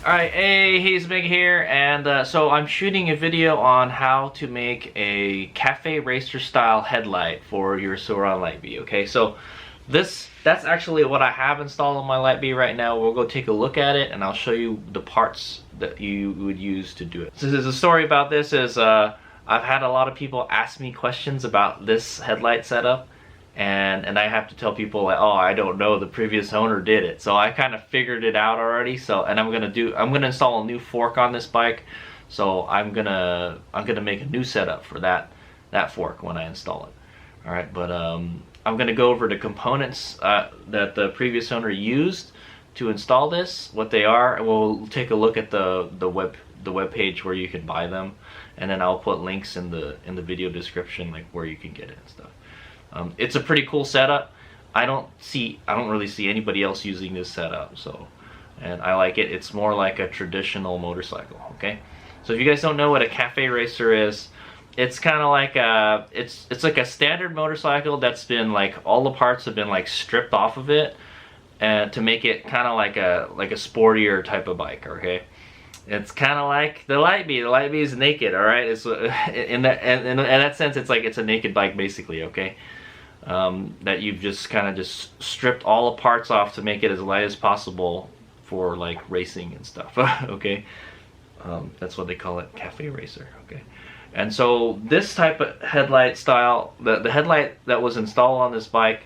Alright, hey, he's Big here, and so I'm shooting a video on how to make a cafe racer style headlight for your Sur Ron Light Bee, okay? So that's actually what I have installed on my Light Bee right now. We'll go take a look at it, and I'll show you the parts that you would use to do it. So the story about this is I've had a lot of people ask me questions about this headlight setup. And I have to tell people like, oh, I don't know, the previous owner did it. So I kind of figured it out already. So, and I'm gonna install a new fork on this bike. So I'm gonna make a new setup for that fork when I install it. All right, but I'm gonna go over the components that the previous owner used to install this, what they are, and we'll take a look at the web page where you can buy them, and then I'll put links in the video description, like where you can get it and stuff. It's a pretty cool setup. I don't really see anybody else using this setup, so, and I like it. It's more like a traditional motorcycle, okay? So if you guys don't know what a cafe racer is, it's kind of like it's like a standard motorcycle that's been like, all the parts have been like stripped off of it, and to make it kind of like a sportier type of bike, okay? It's kind of like the Light Bee. The Light Bee is naked, all right? It's in that sense, it's like it's a naked bike basically, okay? That you've just kind of just stripped all the parts off to make it as light as possible for like racing and stuff. Okay, that's what they call it, cafe racer. Okay, and so this type of headlight style, the headlight that was installed on this bike,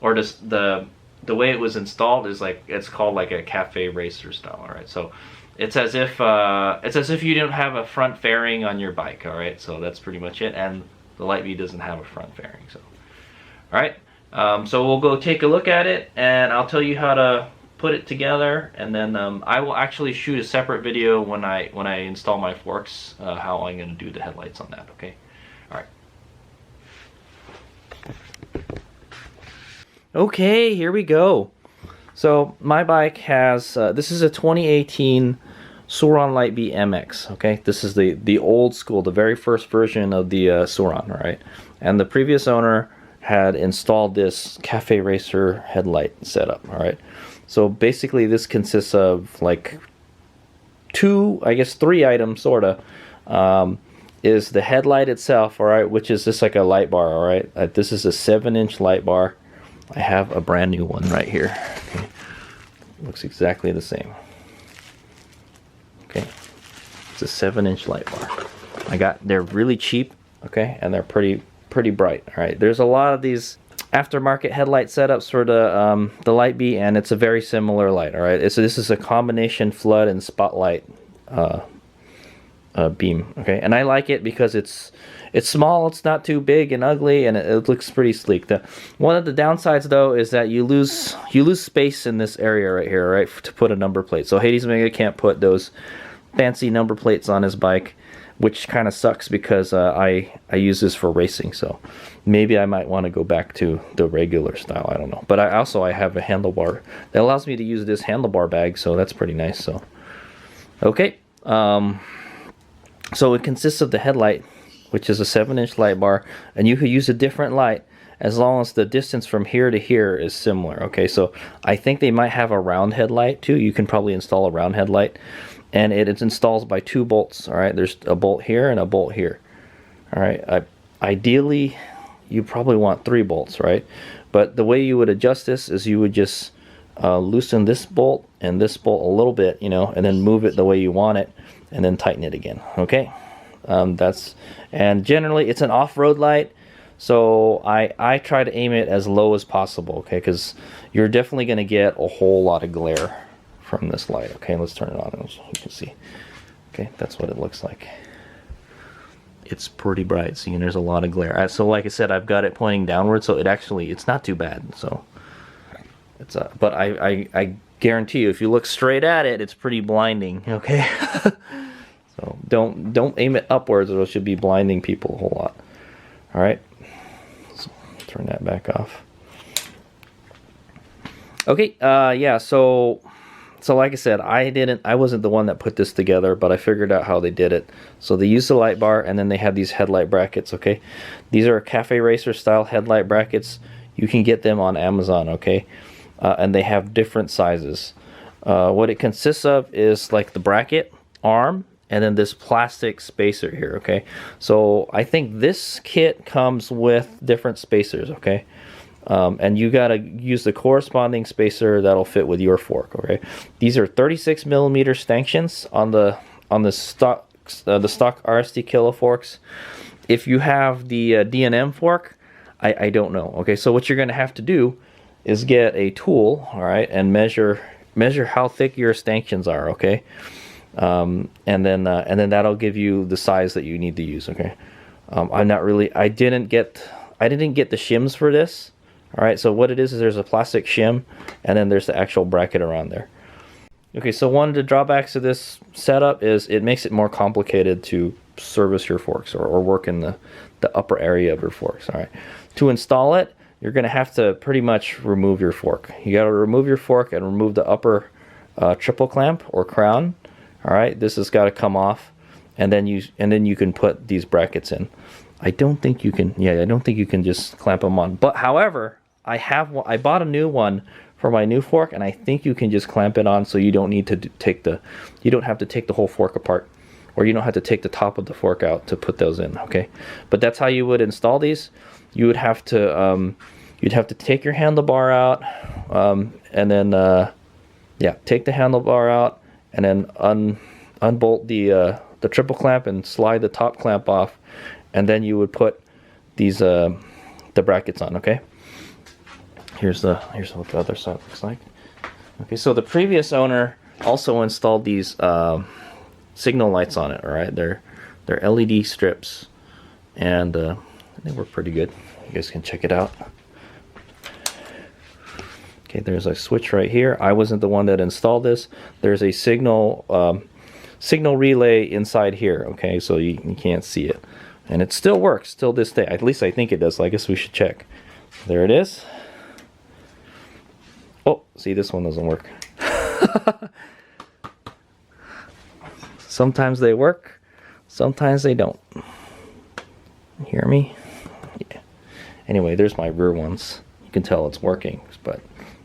or just the way it was installed is like, it's called like a cafe racer style. All right, so it's as if you didn't have a front fairing on your bike. All right, so that's pretty much it. And the Light Bee doesn't have a front fairing, so. Alright, so we'll go take a look at it, and I'll tell you how to put it together, and then I will actually shoot a separate video when I install my forks, how I'm going to do the headlights on that, okay? Alright. Okay, here we go. So my bike has, this is a 2018 Sur Ron Light Bee MX, okay? This is the old school, the very first version of the Sur Ron, alright? And the previous owner had installed this cafe racer headlight setup. All right, so basically this consists of like three items, sorta. Is the headlight itself, all right, which is just like a light bar. All right, this is a 7-inch light bar. I have a brand new one right here. Okay, looks exactly the same. Okay, it's a 7-inch light bar. They're really cheap, okay, and they're pretty bright. All right, there's a lot of these aftermarket headlight setups for the Light Bee, and it's a very similar light. All right, so this is a combination flood and spotlight beam. Okay, and I like it because it's small, it's not too big and ugly, and it looks pretty sleek. One of the downsides though is that you lose space in this area right here, right, to put a number plate. So Hades Omega can't put those fancy number plates on his bike, which kind of sucks because I use this for racing, so maybe I might want to go back to the regular style. I don't know. But I have a handlebar that allows me to use this handlebar bag, so that's pretty nice. So okay, so it consists of the headlight, which is a 7-inch light bar, and you could use a different light as long as the distance from here to here is similar. Okay, so I think they might have a round headlight too. You can probably install a round headlight. And it's installed by 2 bolts. All right, there's a bolt here and a bolt here. All right, ideally you probably want 3 bolts, right? But the way you would adjust this is you would just loosen this bolt and this bolt a little bit, you know, and then move it the way you want it, and then tighten it again. Okay, and generally it's an off-road light, so I try to aim it as low as possible, okay, because you're definitely going to get a whole lot of glare from this light. Okay, let's turn it on so you can see. Okay, that's what it looks like. It's pretty bright. See, and there's a lot of glare. So like I said, I've got it pointing downward, so it's not too bad. So it's but I guarantee you, if you look straight at it, it's pretty blinding. Okay. So don't aim it upwards, or it should be blinding people a whole lot. All right. So turn that back off. Okay. Yeah. So like I said, I wasn't the one that put this together, but I figured out how they did it. So they used the light bar, and then they had these headlight brackets, okay? These are cafe racer style headlight brackets. You can get them on Amazon, okay? And they have different sizes. What it consists of is like the bracket arm, and then this plastic spacer here, okay? So I think this kit comes with different spacers, okay? And you gotta use the corresponding spacer that'll fit with your fork. Okay, these are 36 millimeter stanchions on the stock RST Kilo forks. If you have the D&M fork, I don't know. Okay, so what you're gonna have to do is get a tool, all right, and measure how thick your stanchions are. Okay, and then that'll give you the size that you need to use. Okay, I didn't get the shims for this. All right, so what it is there's a plastic shim, and then there's the actual bracket around there. Okay, so one of the drawbacks of this setup is it makes it more complicated to service your forks or work in the upper area of your forks. All right, to install it, you're going to have to pretty much remove your fork. You got to remove your fork and remove the upper triple clamp or crown. All right, this has got to come off, and then you can put these brackets in. I don't think you can. Yeah, I don't think you can just clamp them on. But however, I bought a new one for my new fork, and I think you can just clamp it on, so you don't need to you don't have to take the whole fork apart, or you don't have to take the top of the fork out to put those in. Okay, but that's how you would install these. You would have to you'd have to take your handlebar out, and then yeah, take the handlebar out, and then unbolt the triple clamp and slide the top clamp off. And then you would put these the brackets on. Okay, here's what the other side looks like. Okay, so the previous owner also installed these signal lights on it. All right, they're LED strips, and they work pretty good. You guys can check it out. Okay, there's a switch right here. I wasn't the one that installed this. There's a signal relay inside here. Okay, so you can't see it. And it still works till this day. At least I think it does. So I guess we should check. There it is. Oh, see, this one doesn't work. Sometimes they work, sometimes they don't. You hear me? Yeah. Anyway, there's my rear ones. You can tell it's working, but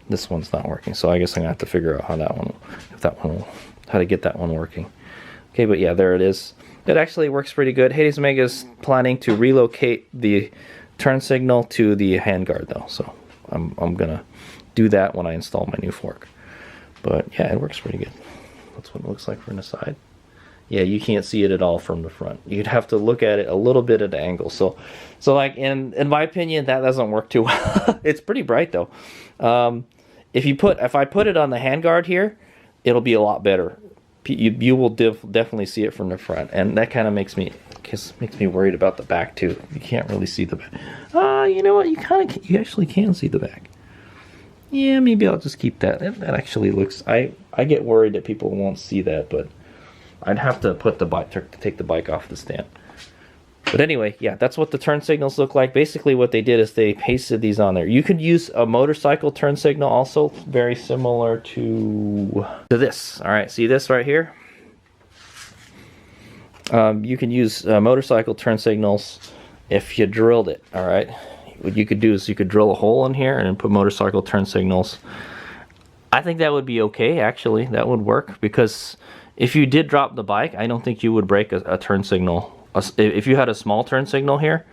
this one's not working. So I guess I'm gonna have to figure out how to get that one working. Okay, but yeah, there it is. It actually works pretty good. Hades Omega's planning to relocate the turn signal to the handguard though, so I'm gonna do that when I install my new fork. But yeah, it works pretty good. That's what it looks like from the side. Yeah, you can't see it at all from the front. You'd have to look at it a little bit at an angle. So like in my opinion, that doesn't work too well. It's pretty bright though. If I put it on the handguard here, it'll be a lot better. You will definitely see it from the front, and that kind of makes me worried about the back too. You can't really see the back. You know what? You actually can see the back. Yeah, maybe I'll just keep that. That actually looks. I get worried that people won't see that, but I'd have to put take the bike off the stand. But anyway, yeah, that's what the turn signals look like. Basically what they did is they pasted these on there. You could use a motorcycle turn signal also, very similar to this. All right, see this right here? You can use motorcycle turn signals if you drilled it, all right? What you could do is you could drill a hole in here and then put motorcycle turn signals. I think that would be okay, actually. That would work, because if you did drop the bike, I don't think you would break a turn signal. If you had a small turn signal here,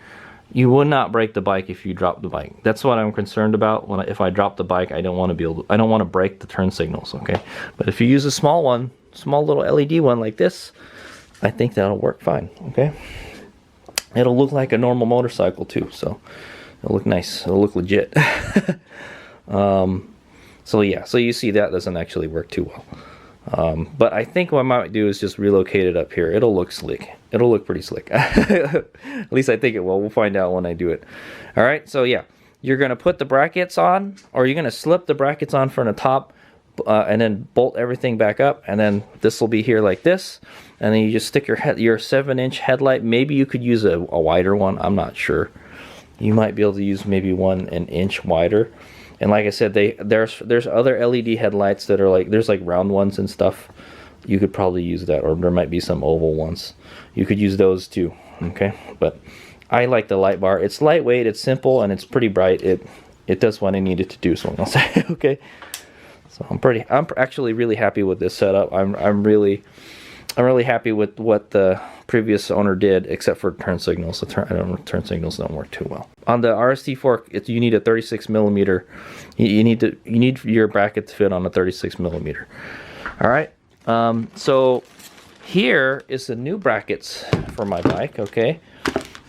you would not break the bike if you dropped the bike. That's what I'm concerned about. If I drop the bike, I don't want to break the turn signals, okay? But if you use a small one, small little LED one like this, I think that'll work fine, okay? It'll look like a normal motorcycle too, so it'll look nice. It'll look legit. So yeah, so you see that doesn't actually work too well. But I think what I might do is just relocate it up here. It'll look slick. It'll look pretty slick. At least I think it will. We'll find out when I do it. All right, so yeah, you're gonna put the brackets on, or you're gonna slip the brackets on from the top, and then bolt everything back up, and then this will be here like this, and then you just stick your 7-inch headlight. Maybe you could use a wider one. I'm not sure. You might be able to use maybe an inch wider. And like I said, there's other LED headlights that are like, there's like round ones and stuff. You could probably use that, or there might be some oval ones. You could use those too. Okay, but I like the light bar. It's lightweight, it's simple, and it's pretty bright. It does what I need it to do. So I'll say okay. So I'm actually really happy with this setup. I'm really happy with what the previous owner did, except for turn signals. Turn signals don't work too well. On the RST fork, you need a 36 millimeter. You need your bracket to fit on a 36 millimeter. All right. So here is the new brackets for my bike. Okay,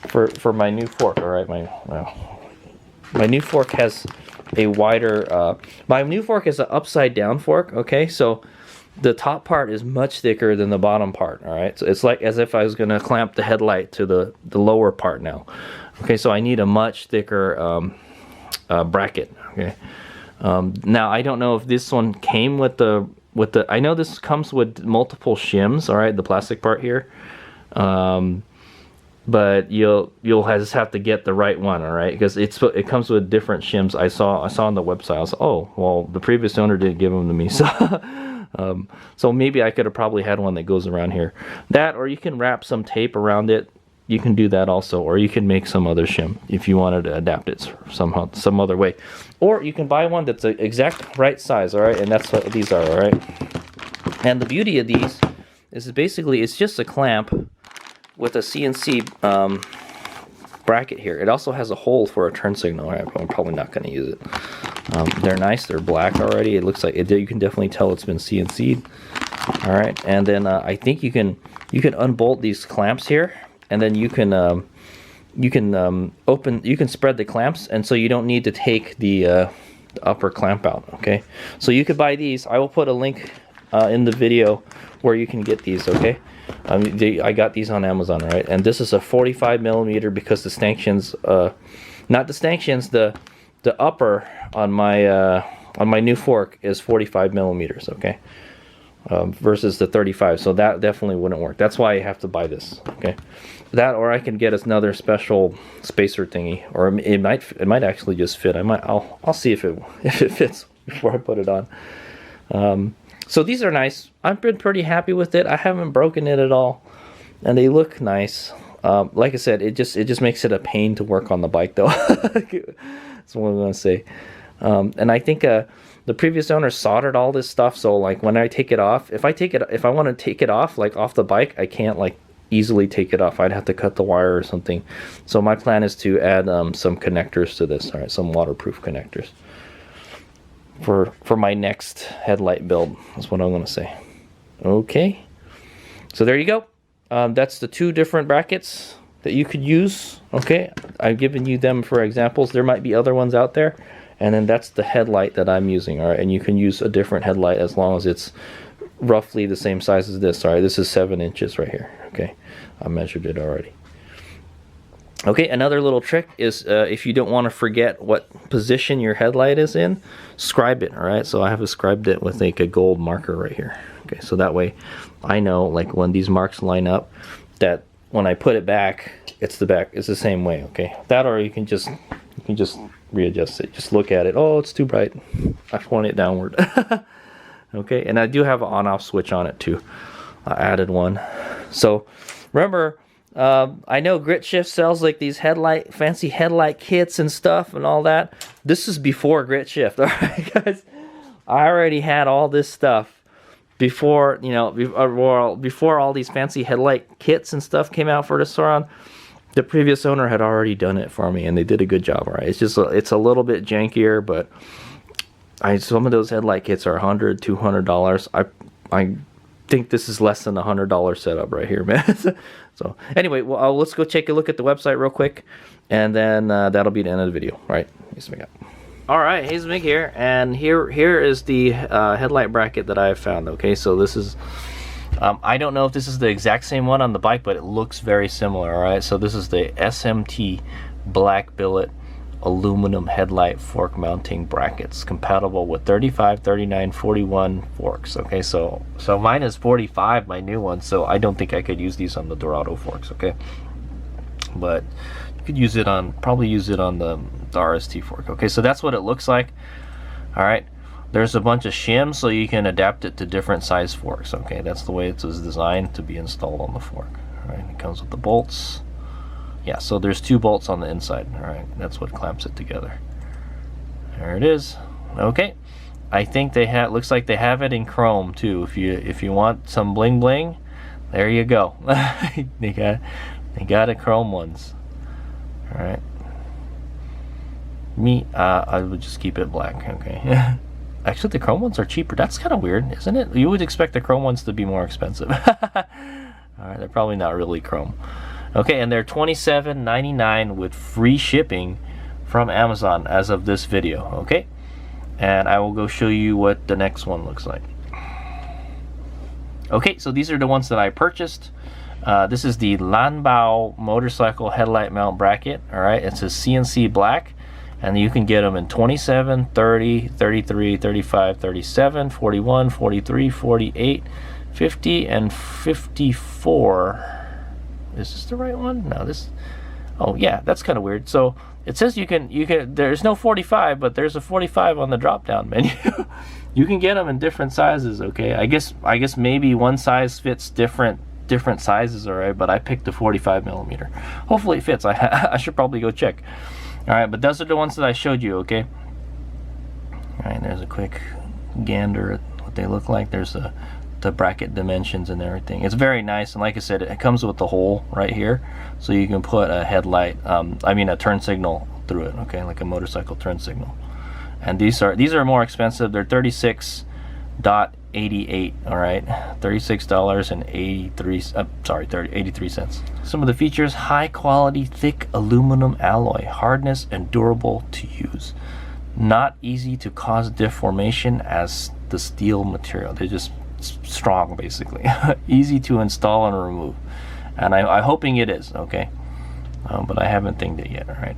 for my new fork. All right, my new fork has a wider. My new fork is an upside down fork. Okay, so the top part is much thicker than the bottom part. All right, so it's like as if I was gonna clamp the headlight to the lower part now. Okay, so I need a much thicker bracket. Okay, now I don't know if this one came with the I know this comes with multiple shims. All right, the plastic part here, but you'll just have to get the right one. All right, because it comes with different shims. I saw on the website. I was like, oh well, the previous owner didn't give them to me, so. So maybe I could have probably had one that goes around here. That, or you can wrap some tape around it. You can do that also, or you can make some other shim if you wanted to adapt it somehow, some other way. Or you can buy one that's the exact right size, all right? And that's what these are, all right? And the beauty of these is basically it's just a clamp with a CNC bracket here. It also has a hole for a turn signal. All right, I'm probably not going to use it. They're nice. They're black already. It looks like it. You can definitely tell it's been CNC'd. All right, and then I think you can unbolt these clamps here, and then you can spread the clamps, and so you don't need to take the upper clamp out. Okay, so you could buy these. I will put a link in the video where you can get these. Okay, I got these on Amazon, right? And this is a 45 millimeter because the stanchions, not the stanchions, the upper on my new fork is 45 millimeters. Okay, versus the 35. So that definitely wouldn't work. That's why I have to buy this. Okay, that, or I can get another special spacer thingy, or it might actually just fit. I'll see if it fits before I put it on. So these are nice. I've been pretty happy with it. I haven't broken it at all, and they look nice. Like I said, it just makes it a pain to work on the bike, though. That's what I'm gonna say. And I think the previous owner soldered all this stuff, so like when I take it off, if I want to take it off, like off the bike, I can't like easily take it off. I'd have to cut the wire or something. So my plan is to add some connectors to this. All right, some waterproof connectors for my next headlight build. That's what I'm gonna say. Okay, so there you go. That's the two different brackets that you could use. Okay, I've given you them for examples. There might be other ones out there. And then that's the headlight that I'm using. All right, and you can use a different headlight as long as it's roughly the same size as this. All right, this is 7 inches right here. Okay, I measured it already. Okay, another little trick is if you don't want to forget what position your headlight is in, scribe it. All right, so I have scribed it with like a gold marker right here. Okay, so that way I know like when these marks line up, that when I put it back, it's the same way. Okay, that, or you can just readjust it. Just look at it. Oh, it's too bright. I point it downward. Okay, and I do have an on-off switch on it too. I added one. So remember, I know Grit Shift sells like these fancy headlight kits and stuff and all that. This is before Grit Shift. All right, guys. I already had all this stuff before, before all these fancy headlight kits and stuff came out for the Sur Ron. The previous owner had already done it for me, and they did a good job. All right, it's a little bit jankier, but some of those headlight kits are $100, $200. I think this is less than $100 setup right here, man. So anyway, well, let's go take a look at the website real quick, and then that'll be the end of the video. All right, let me swing up. Alright, Hayes Mig here, and here is the headlight bracket that I found. Okay, so this is, I don't know if this is the exact same one on the bike, but it looks very similar. Alright, so this is the SMT-Black Billet aluminum headlight fork mounting brackets, compatible with 35, 39, 41 forks. Okay, so mine is 45, my new one, so I don't think I could use these on the Dorado forks. Okay, but you could use it on, probably use it on the RST fork. Okay, so that's what it looks like. All right, there's a bunch of shims so you can adapt it to different size forks. Okay, that's the way it was designed to be installed on the fork. All right, it comes with the bolts. Yeah, so there's 2 bolts on the inside. All right, that's what clamps it together. There it is. Okay, I think they have, looks like they have it in chrome too. If you want some bling bling, there you go. they got it chrome ones. All right, me, I would just keep it black. Okay. Actually, the chrome ones are cheaper. That's kind of weird, isn't it? You would expect the chrome ones to be more expensive. All right, they're probably not really chrome. Okay, and they're $27.99 with free shipping from Amazon as of this video. Okay, and I will go show you what the next one looks like. Okay, so these are the ones that I purchased. This is the Lanbao motorcycle headlight mount bracket. All right, it's a CNC black, and you can get them in 27, 30, 33, 35, 37, 41, 43, 48, 50, and 54. Is this the right one? No, this, oh yeah, that's kind of weird. So it says you can, there's no 45, but there's a 45 on the drop down menu. You can get them in different sizes. Okay, I guess maybe one size fits different sizes. All right, but I picked the 45 millimeter. Hopefully it fits. I should probably go check. All right, but those are the ones that I showed you. Okay, all right, there's a quick gander at what they look like. There's the bracket dimensions and everything. It's very nice, and like I said, it comes with the hole right here, so you can put a headlight, I mean a turn signal through it. Okay, like a motorcycle turn signal. And these are more expensive. They're $36.88. all right, $36.83. Some of the features: high quality thick aluminum alloy, hardness and durable to use, not easy to cause deformation as the steel material. They're just strong, basically. Easy to install and remove, and I'm hoping it is. Okay, but I haven't thinged it yet. All right,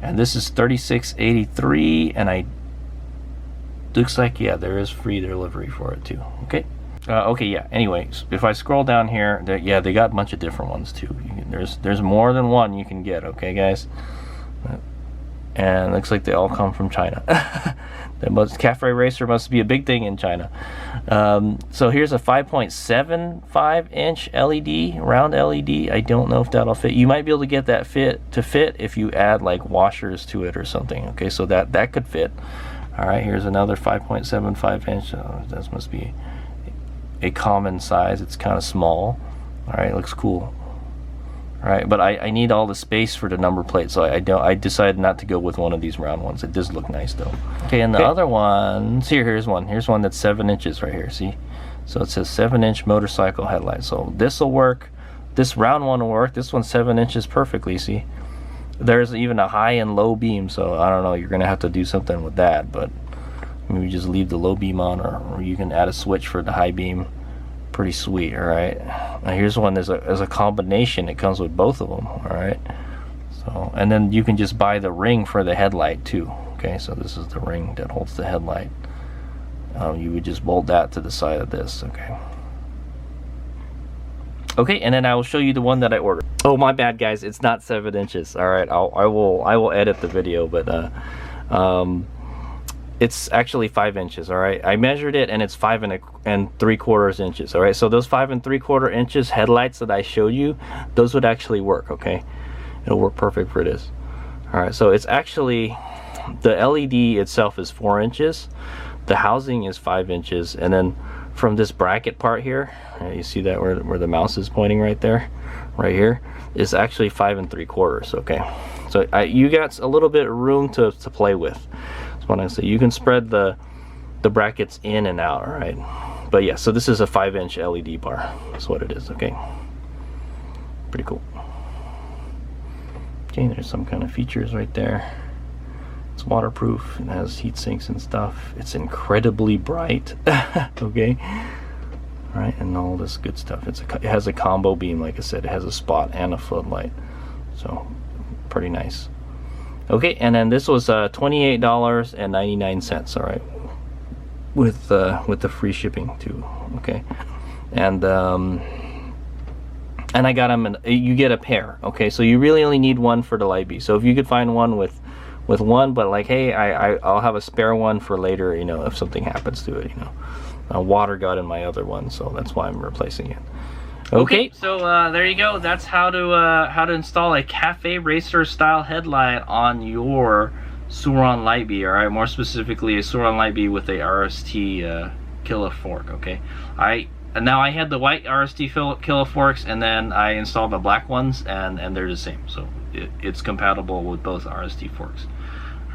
and this is $36.83, and I looks like, yeah, there is free delivery for it too. Okay, okay, yeah. Anyways, if I scroll down here, yeah, they got a bunch of different ones too. There's more than one you can get. Okay, guys, and it looks like they all come from China. The cafe racer must be a big thing in China. So here's a 5.75 inch LED, round LED. I don't know if that'll fit. You might be able to get that fit if you add like washers to it or something. Okay, so that could fit. All right, here's another 5.75 inch. That must be a common size. It's kind of small. All right, looks cool. All right, but I need all the space for the number plate, so I decided not to go with one of these round ones. It does look nice though. Okay, and the other ones, here's one that's 7 inches right here. See, so it says 7-inch motorcycle headlight. So this will work. This round one will work. This one's 7 inches perfectly. See, there's even a high and low beam, so I don't know, you're gonna have to do something with that, but maybe just leave the low beam on, or you can add a switch for the high beam. Pretty sweet. All right, now here's one. There's a combination. It comes with both of them. All right, so, and then you can just buy the ring for the headlight too. Okay, so this is the ring that holds the headlight. You would just bolt that to the side of this. Okay, and then I will show you the one that I ordered. Oh, my bad, guys, it's not 7 inches. All right, I will edit the video, but it's actually 5 inches. All right, I measured it, and it's 5 3/4 inches. All right, so those 5 3/4 inches headlights that I showed you, those would actually work. Okay, it'll work perfect for this. All right, so it's actually, the LED itself is 4 inches, the housing is 5 inches, and then from this bracket part here, you see that where the mouse is pointing right there, right here, is actually 5 3/4. Okay, so you got a little bit of room to play with. When I say you can spread the brackets in and out. All right, but yeah, so this is a 5-inch LED bar. That's what it is. Okay, pretty cool. Okay, there's some kind of features right there. It's waterproof. It has heat sinks and stuff. It's incredibly bright. Okay. All right, and all this good stuff. It has a combo beam, like I said. It has a spot and a floodlight, so pretty nice. Okay, and then this was $28.99. All right, with the free shipping too. Okay, and I got them. You get a pair. Okay, so you really only need one for the Light Bee. So if you could find one with one, but like, hey, I'll have a spare one for later. You know, if something happens to it, you know. Water got in my other one, so that's why I'm replacing it. Okay, so there you go. That's how to install a cafe racer style headlight on your Sur Ron Light Bee. All right, more specifically a Sur Ron Light Bee with a RST Killa fork. Okay, now I had the white RST Killa forks, and then I installed the black ones, and they're the same. So it's compatible with both RST forks.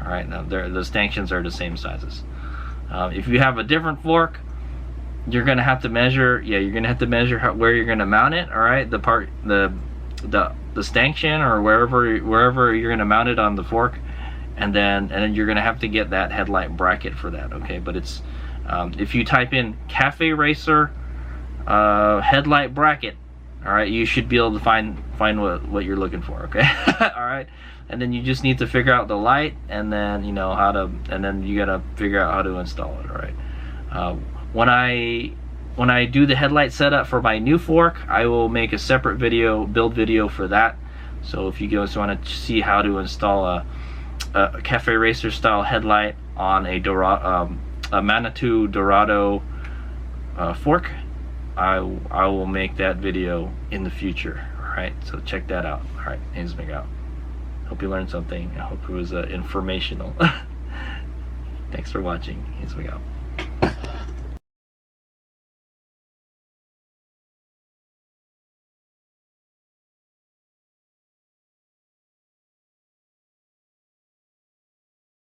All right, now the stanchions are the same sizes. If you have a different fork, you're gonna have to measure. Yeah, you're gonna have to measure where you're gonna mount it. All right, the stanchion or wherever you're gonna mount it on the fork, and then you're gonna have to get that headlight bracket for that. Okay, but it's if you type in cafe racer headlight bracket, all right, you should be able to find what you're looking for. Okay. All right, and then you just need to figure out the light, and then you know how to, and then you gotta figure out how to install it. All right. When I do the headlight setup for my new fork, I will make a separate build video for that. So if you guys want to see how to install a cafe racer style headlight on a Manitou Dorado fork, I will make that video in the future. All right, so check that out. All right, Hansmig out. Hope you learned something. I hope it was informational. Thanks for watching. Hansmig out.